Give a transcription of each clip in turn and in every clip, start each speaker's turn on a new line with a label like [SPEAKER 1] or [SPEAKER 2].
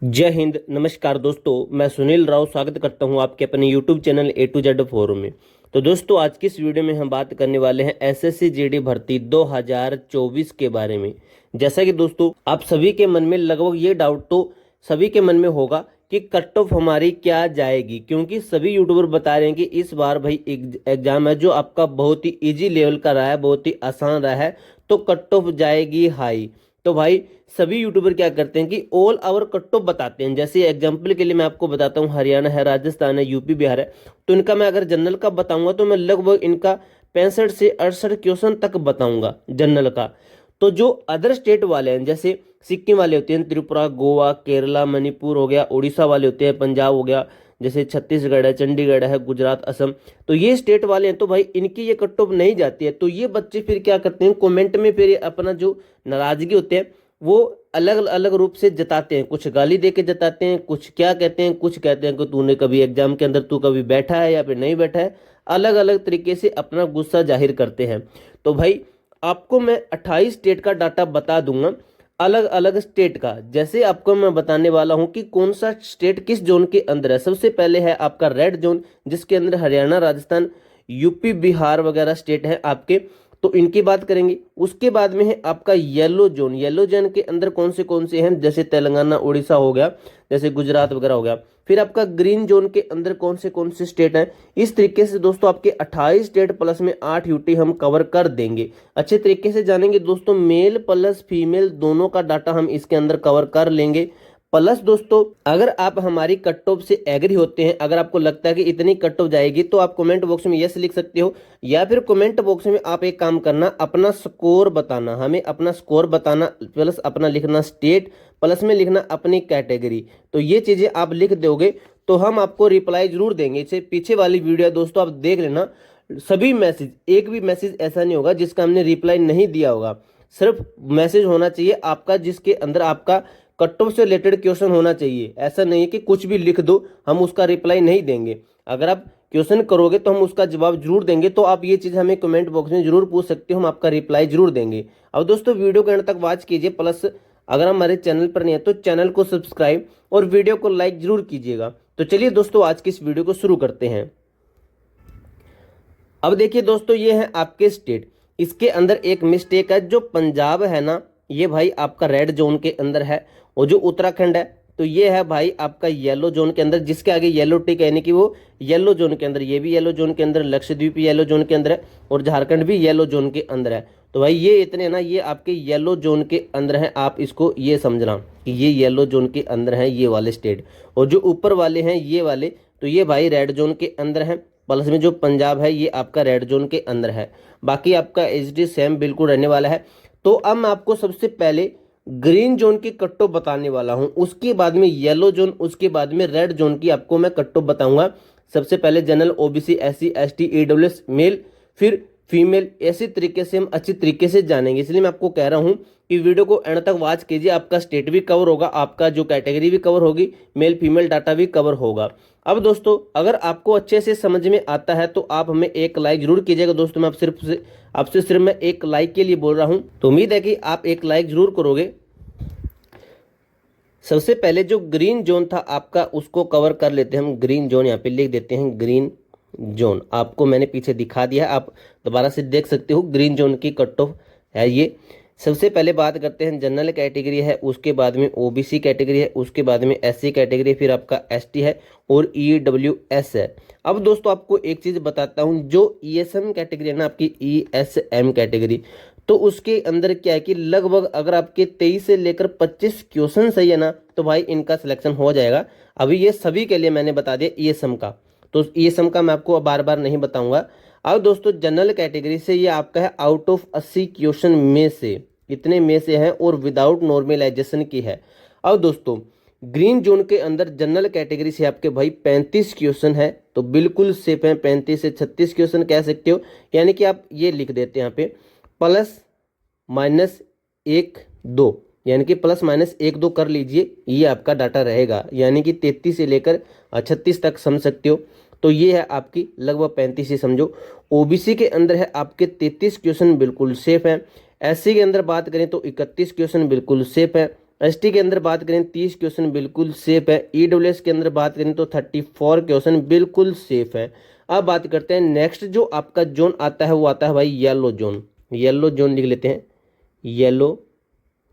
[SPEAKER 1] जय हिंद। नमस्कार दोस्तों, मैं सुनील राव स्वागत करता हूं आपके अपने YouTube channel A to Z forum में। तो दोस्तों, आज की इस वीडियो में हम बात करने वाले हैं एसएससी जीडी भर्ती 2024 के बारे में। जैसा कि दोस्तों आप सभी के मन में लगभग ये डाउट तो सभी के मन में होगा कि कट ऑफ हमारी क्या जाएगी, क्योंकि सभी यूट्यूबर बता रहे हैं कि इस बार भाई एग्जाम है जो आपका बहुत ही इजी लेवल का रहा है, बहुत ही आसान रहा है, तो कट ऑफ जाएगी हाई। तो भाई सभी यूट्यूबर क्या करते हैं कि ऑल ओवर कट ऑफ बताते हैं। जैसे एग्जांपल के लिए मैं आपको बताता हूँ, हरियाणा है, राजस्थान है, यूपी, बिहार है, तो इनका मैं अगर जनरल का बताऊंगा तो मैं लगभग इनका 65 से 68 क्वेश्चन तक बताऊंगा जनरल का। तो जो अदर स्टेट वाले हैं, जैसे सिक्किम वाले होते हैं, त्रिपुरा, गोवा, केरला, मणिपुर हो गया, उड़ीसा वाले होते हैं, पंजाब हो गया, जैसे छत्तीसगढ़ है, चंडीगढ़ है, गुजरात, असम, तो ये स्टेट वाले हैं, तो भाई इनकी ये कट ऑफ नहीं जाती है। तो ये बच्चे फिर क्या करते हैं, कमेंट में फिर अपना जो नाराजगी होते हैं वो अलग अलग रूप से जताते हैं। कुछ गाली दे के जताते हैं, कुछ क्या कहते हैं, कुछ कहते हैं कि तूने कभी एग्जाम के अंदर तू कभी बैठा है या फिर नहीं बैठा है। अलग अलग तरीके से अपना गुस्सा जाहिर करते हैं। तो भाई आपको मैं 28 स्टेट का डाटा बता दूंगा, अलग अलग स्टेट का। जैसे आपको मैं बताने वाला हूं कि कौन सा स्टेट किस जोन के अंदर है। सबसे पहले है आपका रेड जोन, जिसके अंदर हरियाणा, राजस्थान, यूपी, बिहार वगैरह स्टेट हैं आपके, तो इनकी बात करेंगे। उसके बाद में है आपका येलो जोन। येलो जोन के अंदर कौन से हैं, जैसे तेलंगाना, उड़ीसा हो गया, जैसे गुजरात वगैरह हो गया। फिर आपका ग्रीन जोन के अंदर कौन से स्टेट हैं। इस तरीके से दोस्तों आपके 28 स्टेट प्लस में 8 यूटी हम कवर कर देंगे। अच्छे तरीके से जानेंगे दोस्तों, मेल प्लस फीमेल दोनों का डाटा हम इसके अंदर कवर कर लेंगे। प्लस दोस्तों अगर आप हमारी कट ऑफ से एग्री होते हैं, अगर आपको लगता है कि इतनी कट ऑफ जाएगी, तो आप कमेंट बॉक्स में यस लिख सकते हो, या फिर कमेंट बॉक्स में आप एक काम करना, अपना स्कोर बताना, हमें अपना स्कोर बताना, प्लस अपना लिखना स्टेट, प्लस में लिखना अपनी कैटेगरी। तो ये चीजें आप लिख दोगे तो हम आपको रिप्लाई जरूर देंगे। इसे पीछे वाली वीडियो दोस्तों आप देख लेना, सभी मैसेज, एक भी मैसेज ऐसा नहीं होगा जिसका हमने रिप्लाई नहीं दिया होगा। सिर्फ मैसेज होना चाहिए आपका जिसके अंदर आपका कट ऑफ से रिलेटेड क्वेश्चन होना चाहिए। ऐसा नहीं है कि कुछ भी लिख दो, हम उसका रिप्लाई नहीं देंगे। अगर आप क्वेश्चन करोगे तो हम उसका जवाब जरूर देंगे। तो आप ये चीज़ हमें कमेंट बॉक्स में जरूर पूछ सकते हो, हम आपका रिप्लाई जरूर देंगे। अब दोस्तों वीडियो के अंत तक वॉच कीजिए, प्लस अगर हमारे चैनल पर नहीं है तो चैनल को सब्सक्राइब और वीडियो को लाइक जरूर कीजिएगा। तो चलिए दोस्तों आज की इस वीडियो को शुरू करते हैं। अब देखिए दोस्तों, ये है आपके स्टेट। इसके अंदर एक मिस्टेक है, जो पंजाब है ना, ये भाई आपका रेड जोन के अंदर है, और जो उत्तराखंड है तो ये है भाई आपका येलो जोन के अंदर, जिसके आगे येलो टिक यानी कि वो येलो जोन के अंदर, ये भी येलो जोन के अंदर, लक्षद्वीप येलो जोन के अंदर है, और झारखंड भी येलो जोन के अंदर है। तो भाई ये इतने ना, ये आपके येलो जोन के अंदर है। आप इसको ये समझना कि ये येलो जोन के अंदर है ये वाले स्टेट, और जो ऊपर वाले हैं ये वाले, तो ये भाई रेड जोन के अंदर है। प्लस में जो पंजाब है ये आपका रेड जोन के अंदर है। बाकी आपका एचडी सेम बिल्कुल रहने वाला है। तो अब मैं आपको सबसे पहले ग्रीन जोन की कट ऑफ बताने वाला हूं, उसके बाद में येलो जोन, उसके बाद में रेड जोन की आपको मैं कट ऑफ बताऊंगा। सबसे पहले general, OBC, SC, ST, EWS, male, फिर फीमेल। ऐसे तरीके से हम अच्छी तरीके से जानेंगे, इसलिए मैं आपको कह रहा हूं कि वीडियो को एंड तक वॉच कीजिए। आपका स्टेट भी कवर होगा, आपका जो कैटेगरी भी कवर होगी, मेल फीमेल डाटा भी कवर होगा। अब दोस्तों अगर आपको अच्छे से समझ में आता है तो आप हमें एक लाइक जरूर कीजिएगा। दोस्तों मैं आपसे सिर्फ मैं एक लाइक के लिए बोल रहा हूं, तो उम्मीद है कि आप एक लाइक जरूर करोगे। सबसे पहले जो ग्रीन जोन था आपका, उसको कवर कर लेते हैं हम। ग्रीन जोन यहाँ पे लिख देते हैं, ग्रीन जोन आपको मैंने पीछे दिखा दिया, आप दोबारा से देख सकते हो। ग्रीन जोन की कट ऑफ है ये। सबसे पहले बात करते हैं जनरल कैटेगरी है, उसके बाद में ओबीसी कैटेगरी है, उसके बाद में एससी कैटेगरी, फिर आपका एसटी है और ईडब्ल्यूएस है। अब दोस्तों आपको एक चीज़ बताता हूँ, जो ईएसएम कैटेगरी है ना आपकी, ईएसएम कैटेगरी, तो उसके अंदर क्या है कि लगभग अगर आपके 23 से लेकर 25 क्वेश्चन सही है ना, तो भाई इनका सिलेक्शन हो जाएगा। अभी ये सभी के लिए मैंने बता दिया ईएसएम का, तो ईएसएम का मैं आपको बार बार नहीं बताऊंगा। अब दोस्तों जनरल कैटेगरी से ये आपका है आउट ऑफ 80 क्वेश्चन में से, इतने में से है, और विदाउट नॉर्मलाइजेशन की है। अब दोस्तों ग्रीन जोन के अंदर जनरल कैटेगरी से आपके भाई 35 क्वेश्चन है, तो बिल्कुल सेफ है। 35 से 36 क्वेश्चन कह सकते हो, यानी कि आप ये लिख देते हैं यहाँ पे प्लस माइनस 1-2, यानी कि प्लस माइनस 1-2 कर लीजिए, ये आपका डाटा रहेगा। यानी कि 33 से लेकर 36 तक समझ सकते हो। तो ये है आपकी लगभग 35 ही समझो। ओबीसी के अंदर है आपके 33 क्वेश्चन बिल्कुल सेफ है। एससी के अंदर बात करें तो 31 क्वेश्चन बिल्कुल सेफ है। एसटी के अंदर बात करें 30 क्वेश्चन बिल्कुल सेफ है। ईडब्ल्यूएस के अंदर बात करें तो 34 क्वेश्चन बिल्कुल सेफ है। अब बात करते हैं नेक्स्ट जो आपका जोन आता है वो आता है भाई येलो जोन। येलो जोन लिख लेते हैं, येलो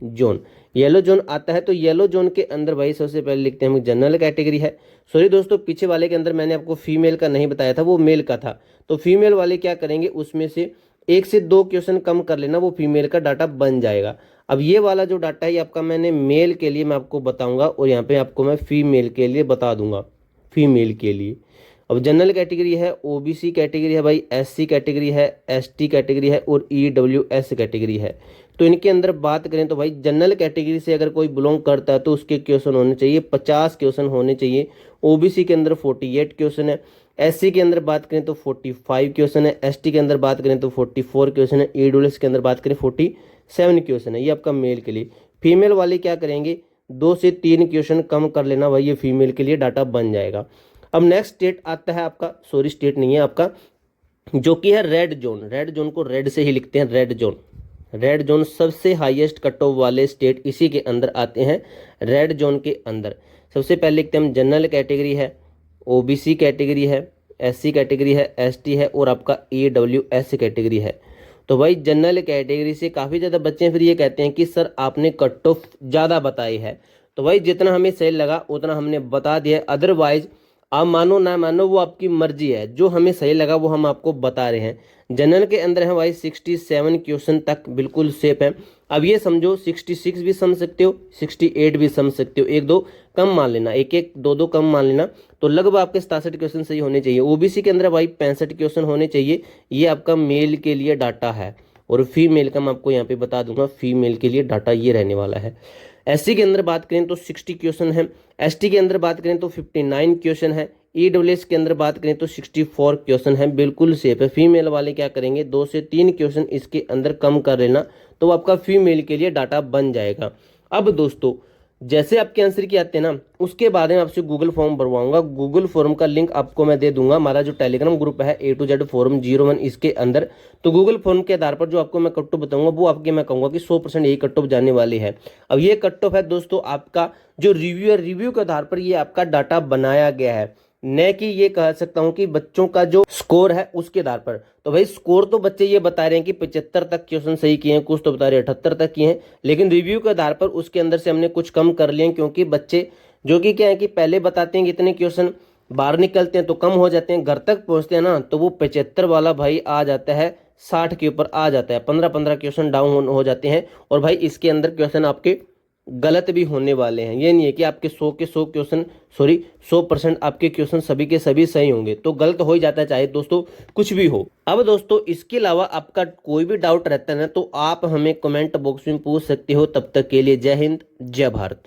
[SPEAKER 1] जोन। येलो जोन आता है तो येलो जोन के अंदर भाई सबसे पहले लिखते हैं हम जनरल कैटेगरी है। सॉरी दोस्तों, पीछे वाले के अंदर मैंने आपको फीमेल का नहीं बताया था, वो मेल का था। तो फीमेल वाले क्या करेंगे, उसमें से 1 से 2 क्वेश्चन कम कर लेना, वो फीमेल का डाटा बन जाएगा। अब ये वाला जो डाटा है आपका मैंने मेल के लिए मैं आपको बताऊंगा और यहाँ पे आपको मैं फीमेल के लिए बता दूंगा, फीमेल के लिए। अब जनरल कैटेगरी है, ओबीसी कैटेगरी है भाई, एससी कैटेगरी है, एसटी कैटेगरी है और ईडब्ल्यूएस कैटेगरी है। तो इनके अंदर बात करें तो भाई जनरल कैटेगरी से अगर कोई बिलोंग करता है तो उसके क्वेश्चन होने चाहिए 50 क्वेश्चन होने चाहिए। ओबीसी के अंदर 48 क्वेश्चन है, एससी के अंदर बात करें तो 45 क्वेश्चन है, एसटी के अंदर बात करें तो 44 क्वेश्चन है, ईडब्ल्यूएस के अंदर बात करें 47 क्वेश्चन है। ये आपका मेल के लिए। फीमेल वाले क्या करेंगे, 2 से 3 क्वेश्चन कम कर लेना भाई, ये फीमेल के लिए डाटा बन जाएगा। अब नेक्स्ट स्टेट आता है आपका, सॉरी स्टेट नहीं है आपका, जो कि है रेड जोन। रेड जोन को रेड से ही लिखते हैं, रेड जोन। रेड जोन सबसे हाईएस्ट कट ऑफ वाले स्टेट इसी के अंदर आते हैं। रेड जोन के अंदर सबसे पहले लिखते हैं हम जनरल कैटेगरी है, ओबीसी कैटेगरी है, एससी कैटेगरी है, एसटी है और आपका ईडब्ल्यूएस कैटेगरी है। तो भाई जनरल कैटेगरी से काफ़ी ज़्यादा बच्चे फिर ये कहते हैं कि सर आपने कट ऑफ ज़्यादा बताई है। तो भाई जितना हमें सही लगा उतना हमने बता दिया, अदरवाइज आप मानो ना मानो वो आपकी मर्जी है, जो हमें सही लगा वो हम आपको बता रहे हैं। जनरल के अंदर है भाई 67 क्वेश्चन तक बिल्कुल सेफ है। अब ये समझो 66 भी समझ सकते हो, 68 भी समझ सकते हो, 1-2 कम मान लेना, 1-1 2-2 कम मान लेना, तो लगभग आपके 67 क्वेश्चन सही होने चाहिए। ओबीसी के अंदर भाई 65 क्वेश्चन होने चाहिए। ये आपका मेल के लिए डाटा है और फीमेल का मैं आपको यहाँ पे बता दूंगा, फीमेल के लिए डाटा ये रहने वाला है। एससी के अंदर बात करें तो 60 क्वेश्चन है, एसटी के अंदर बात करें तो 59 क्वेश्चन है, ईडब्ल्यूएस के अंदर बात करें तो 64 क्वेश्चन है, बिल्कुल सेफ है। फीमेल वाले क्या करेंगे, 2 से 3 क्वेश्चन इसके अंदर कम कर लेना, तो आपका फीमेल के लिए डाटा बन जाएगा। अब दोस्तों जैसे आपके आंसर की आते हैं ना, उसके बाद में आपसे गूगल फॉर्म भरवाऊंगा। गूगल फॉर्म का लिंक आपको मैं दे दूंगा, हमारा जो टेलीग्राम ग्रुप है A to Z फोरम 01 इसके अंदर। तो गूगल फॉर्म के आधार पर जो आपको मैं कट ऑफ बताऊंगा वो आपके मैं कहूँगा कि 100% यही कट ऑफ जाने वाली है। अब ये कट ऑफ है दोस्तों आपका जो रिव्यू है, रिव्यू के आधार पर ये आपका डाटा बनाया गया है, न कि ये कह सकता हूं कि बच्चों का जो स्कोर है उसके आधार पर। तो भाई स्कोर तो बच्चे ये बता रहे हैं कि 75 तक क्वेश्चन सही किए हैं, कुछ तो बता रहे हैं 78 तक किए हैं, लेकिन रिव्यू के आधार पर उसके अंदर से हमने कुछ कम कर लिए, क्योंकि बच्चे जो कि क्या है कि पहले बताते हैं कि इतने क्वेश्चन, बाहर निकलते हैं तो कम हो जाते हैं, घर तक पहुंचते हैं ना तो वो 75 वाला भाई आ जाता है, 60 के ऊपर आ जाता है, 15-15 क्वेश्चन डाउन हो जाते हैं। और भाई इसके अंदर क्वेश्चन आपके गलत भी होने वाले हैं, ये नहीं है कि आपके 100 के 100 क्वेश्चन, सॉरी 100% आपके क्वेश्चन सभी के सभी सही होंगे, तो गलत हो ही जाता है चाहे दोस्तों कुछ भी हो। अब दोस्तों इसके अलावा आपका कोई भी डाउट रहता है ना तो आप हमें कमेंट बॉक्स में पूछ सकते हो। तब तक के लिए जय हिंद, जय भारत।